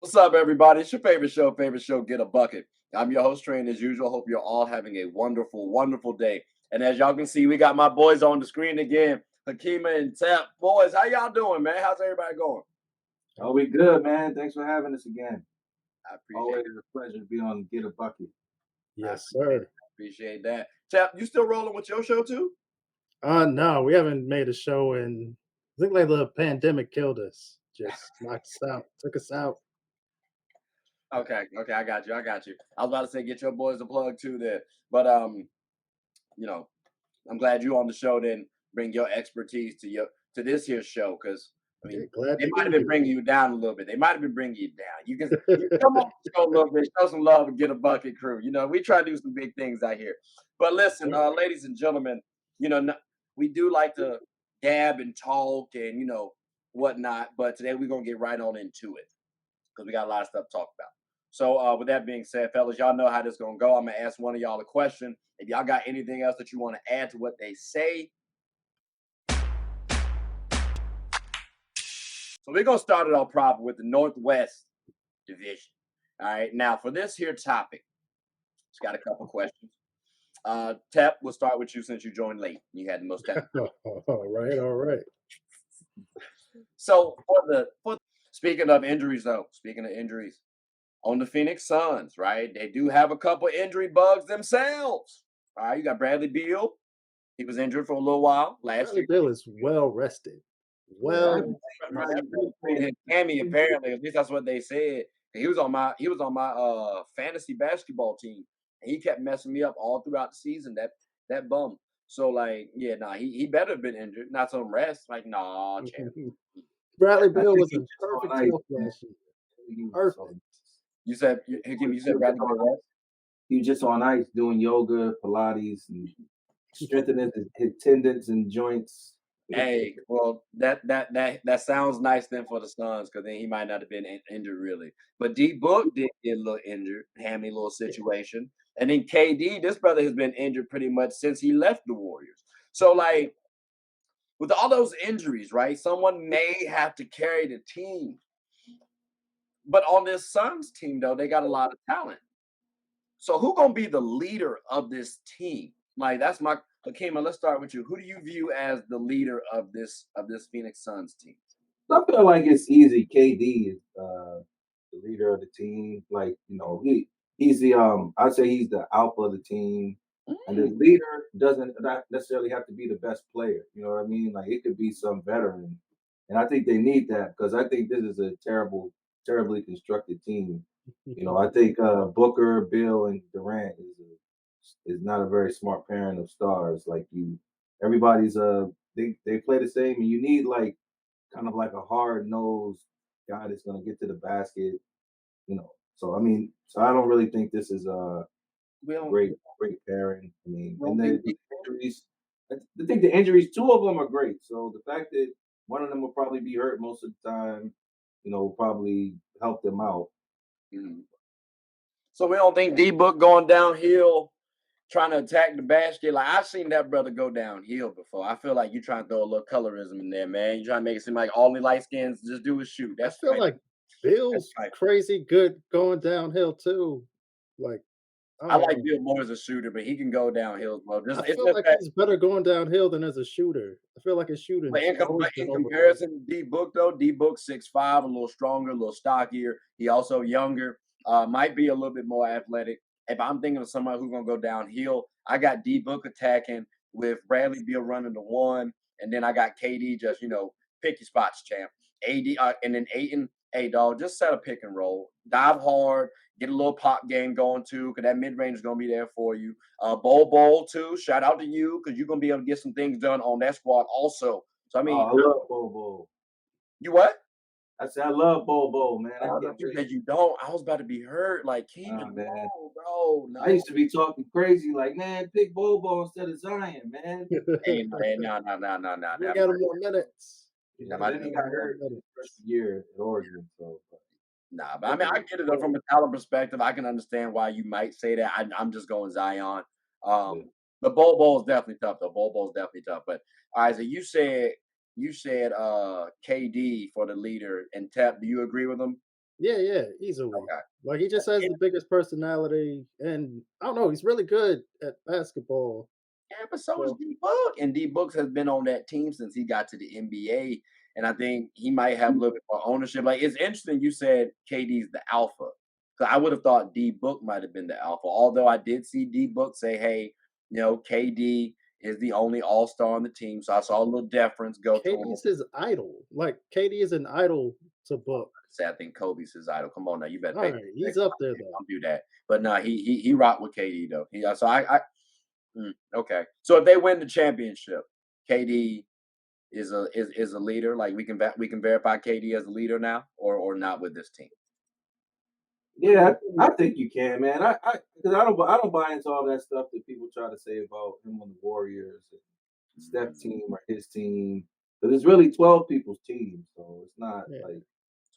What's up, everybody? It's your favorite show, Get a Bucket. I'm your host, Train, as usual. Hope you're all having a wonderful, wonderful day. And as y'all can see, we got my boys on the screen again, Hakima and Tap. Boys, how y'all doing, man? How's everybody going? Oh, we good, man. Thanks for having us again. I appreciate Always it. a pleasure to be on Get a Bucket. I Yes, appreciate sir. it. Appreciate that. Tap, you still rolling with your show too? No, we haven't made a show in. I think like the pandemic killed us. Just knocked us out, took us out. Okay, I got you. I was about to say get your boys a plug too there. But you know, I'm glad you on the show. Then bring your expertise to this here show because I Yeah, mean glad they to might have be been here. bringing you down a little bit. They might have been bringing you down. You come on the show a little bit, show some love, and get a bucket crew. You know we try to do some big things out here. But Yes, listen, sir. ladies and gentlemen, we do like to gab and talk and whatnot. But today we're gonna get right on into it because we got a lot of stuff to talk about. So, with that being said, fellas, y'all know how this is gonna go. I'm gonna ask one of y'all a question. If y'all got anything else that you want to add to what they say, so we're gonna start it off proper with the Northwest Division. All right. Now, for this here topic, it's got a couple questions. Tep, we'll start with you since you joined late. You had the most time. All right. So, for speaking of injuries, though, speaking of injuries, on the Phoenix Suns, right? They do have a couple injury bugs themselves. All right, you got Bradley Beal. He was injured for a little while last Bradley year. Bill is well rested. Yeah, Well Bro, rested. that brother played his hammy apparently. At least that's what they said. He was on my fantasy basketball team, and he kept messing me up all throughout the season. That bum. So like, yeah, nah, he better have been injured, not some rest. Like, nah, champ. Bradley I Bill think was he in just perfect on ice, health man. last year. He was just Perfect. on, Hakeem, you he said was just Bradley on Beal what? he was just on ice doing yoga, Pilates, and strengthening his tendons and joints. Hey, well, that sounds nice then for the Suns because then he might not have been injured really. But D Book did get a little injured, hammy little situation, and then KD, this brother has been injured pretty much since he left the Warriors. So like with all those injuries, right? Someone may have to carry the team. But on this Suns team, though, they got a lot of talent. So who gonna be the leader of this team? Like that's my Akima. Let's start with you. Who do you view as the leader of this Phoenix Suns team? I feel like it's easy. KD is the leader of the team. Like he's the I'd say he's the alpha of the team. And the Mm, leader doesn't not necessarily have to be the best player. You know what I mean? Like it could be some veteran. And I think they need that because I think this is a terribly constructed team. I think Booker, Bill, and Durant is not a very smart pairing of stars. Like everybody's they play the same, and you need like kind of like a hard nosed guy that's going to get to the basket. So I mean, so I don't really think this is we a don't, great pairing. I mean, we and don't think the injuries. I think the injuries, two of them are great. So the fact that one of them will probably be hurt most of the time, will probably help them out. Mhm. So we don't think D Book going downhill, trying to attack the basket. Like I've seen that brother go downhill before. I feel like you trying to throw a little colorism in there, man. You trying to make it seem like all the light skins just do is shoot. I That's feel right. like That's Bill's right. crazy good going downhill too. Like I I don't like know. Bill more as a shooter, but he can go downhill as well. Just I it's feel just like that. he's better going downhill than as a shooter. I feel like his But shooting's in, always but been in overrated. comparison to D Book though, D Book 6'5", a little stronger, a little stockier. He also younger, might be a little bit more athletic. If I'm thinking of somebody who's gonna go downhill, I got D Book attacking with Bradley Beal running the one, and then I got KD just pick your spots, champ. AD and then Aiton, hey dog, just set a pick and roll, dive hard, get a little pop game going too, because that mid range is gonna be there for you. Bowl too. Shout out to you because you're gonna be able to get some things done on that squad also. So I mean, Oh, I love Bobo. you what? I said I love Bobo, man. I Not can't you wait. said you don't. I was about to be hurt. Like keep it Man. low, bro. I No, used to be talking crazy, like, man, pick Bobo instead of Zion, man. hey man, no. We got him more minutes. Yeah, That but might then be he Got got him more hurt his minutes. freshman year at Oregon, so nah. But I mean, I hopefully, get it though from a talent perspective. I can understand why you might say that. I'm just going Zion. yeah. The Bowl is definitely tough. The Bowl is definitely tough. But Isaac, you said KD for the leader and Tep. Do you agree with him? Yeah, easily. Okay. Like he just has the biggest personality, and I don't know, he's really good at basketball. Yeah, but so is So D Book, and D Books has been on that team since he got to the NBA, and I think he might have a little bit more ownership. Like it's interesting you said KD's the alpha, because I would have thought D Book might have been the alpha. Although I did see D Book say, "Hey, KD is the only All Star on the team," so I saw a little deference go to him. KD's his idol. Like KD is an idol to Book. Say I think Kobe's his idol. Come on now, you better All pay right, he's respect. up there though. Don't do that. But no, he rocked with KD though. So okay. So if they win the championship, KD is a leader. Like we can verify KD as a leader now, or not with this team. Yeah, I think you can, man. Because I don't buy into all that stuff that people try to say about him on the Warriors and Steph Mhm. team or his team. But it's really 12 people's team, so it's not Yeah. like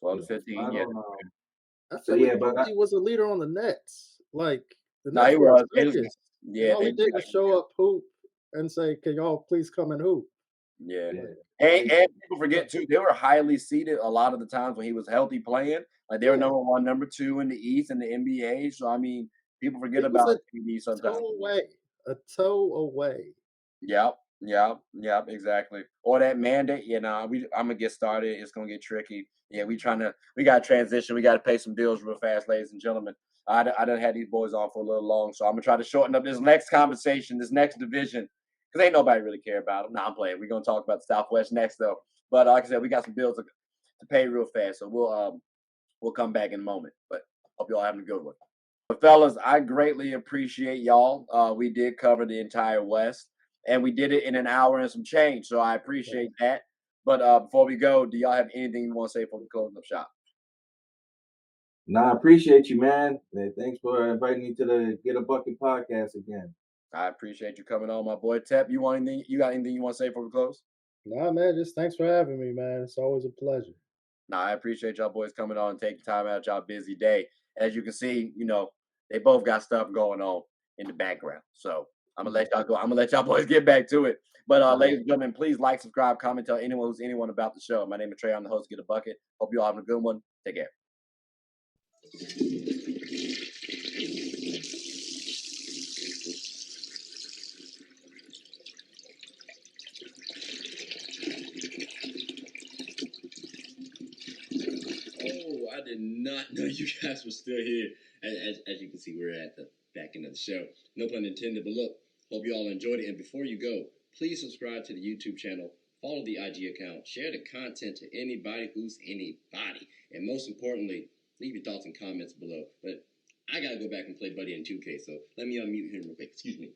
12 to so I 15, yeah. don't I so feel like yeah, but KD was a leader on the Nets. Like the No, he Nets were a was. circus, and Yeah, all he did was show up, hoop, and say, "Can y'all please come and hoop?" yeah. yeah, Like, And people forget too, they were highly seeded a lot of the times when he was healthy playing. Like they were yeah, number one, number two in the East and the NBA. So I mean, people forget he was about a KD sometimes. toe away, a toe away. Yep, exactly. Or that mandate, I'm gonna get started. It's gonna get tricky. Yeah, we gotta transition. We gotta pay some bills real fast, ladies and gentlemen. I done had these boys on for a little long, so I'm gonna try to shorten up this next conversation, this next division, because ain't nobody really care about them. Nah, I'm playing. We're gonna talk about the Southwest next though. But like I said, we got some bills to pay real fast, so we'll come back in a moment. But hope you all having a good one. But fellas, I greatly appreciate y'all. We did cover the entire West, and we did it in an hour and some change. So I appreciate that. But before we go, do y'all have anything you want to say before we close up shop? I appreciate you, man. Thanks for inviting me to the Get a Bucket podcast again. I appreciate you coming on, my boy Tep. You want anything? You got anything you want to say before we close? Nah, man, just thanks for having me, man. It's always a pleasure. Nah, I appreciate y'all boys coming on and taking time out of y'all busy day. As you can see, they both got stuff going on in the background. So I'm gonna let y'all go. I'm gonna let y'all boys get back to it. But All right. ladies and gentlemen, please like, subscribe, comment, tell anyone about the show. My name is Trey. I'm the host. Get a bucket. Hope you all having a good one. Take care. Oh, I did not know you guys were still here. As you can see, we're at the back end of the show. No pun intended, but look, hope you all enjoyed it. And before you go, please subscribe to the YouTube channel, follow the IG account, share the content to anybody who's anybody. And most importantly, leave your thoughts and comments below. But I gotta go back and play Buddy in 2K, so let me unmute him real quick. Excuse me.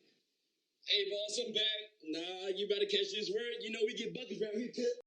Hey, boss, I'm back. Nah, you better catch this word. You know we get buckets around here,